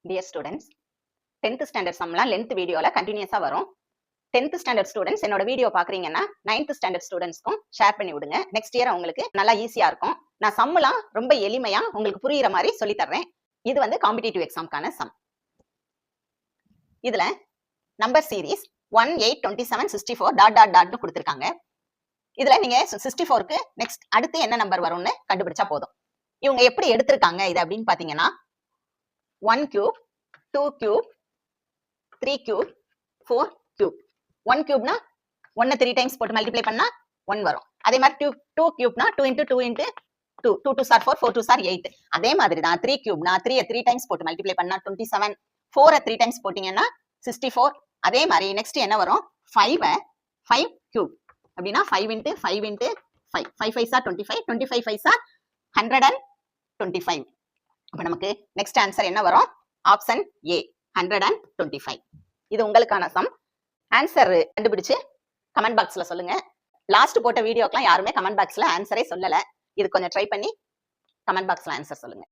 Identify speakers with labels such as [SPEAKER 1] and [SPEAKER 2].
[SPEAKER 1] Dear students, 10th standard சம்லாம் length வீடியோல கண்டினியூஸா வரும். 10th standard students என்னோட வீடியோ பாக்குறீங்கன்னா 9th standard studentsக்கும் ஷேர் பண்ணி விடுங்க. நெக்ஸ்ட் இயர் உங்களுக்கு நல்லா ஈஸியா இருக்கும். நான் சம்லாம் ரொம்ப எளிமையா உங்களுக்கு புரியுற மாதிரி சொல்லி தர்றேன். இது வந்து காம்படிட்டிவ் எக்ஸாம்க்கான சம். இதுல நம்பர் சீரிஸ் 1, 8, 27, 64 டாட் டாட் டாட்னு கொடுத்திருக்காங்க. இதுல நீங்க 64க்கு நெக்ஸ்ட் அடுத்து என்ன நம்பர் வரும்னு கண்டுபிடிச்சா போதும். இவங்க எப்படி எடுத்திருக்காங்க இது அப்படின்னு பாத்தீங்கன்னா 1 cube, 2 cube, 3 cube, 4 cube. 1 cube னா 1 3 டைம்ஸ் போட்டு மல்டிப்ளை பண்ணா 1 வரும். அதே மாதிரி 2 cube னா 2 into 2 into 2, 2 2s are 4, 4 2s are 8. அதே மாதிரி தான் 3 cube னா 3 3 டைம்ஸ் போட்டு மல்டிப்ளை பண்ணா 27, 4 3 டைம்ஸ் போட்டீங்கன்னா 64. அதே மாதிரி நெக்ஸ்ட் என்ன வரும்? 5 5 cube அப்படின்னா 5 into 5 into 5, 5 5s are 25, 25 5s are 125. அப்ப நமக்கு நெக்ஸ்ட் ஆன்சர் என்ன வரும்? Option A 125. இது உங்களுக்கான சம். ஆன்சர் கண்டுபிடிச்சு கமெண்ட் பாக்ஸ்ல சொல்லுங்க. லாஸ்ட் போட்ட வீடியோக்கெல்லாம் யாருமே கமெண்ட் பாக்ஸ்ல ஆன்சரே சொல்லல. இது கொஞ்சம் ட்ரை பண்ணி கமெண்ட் பாக்ஸ்ல ஆன்சர் சொல்லுங்க.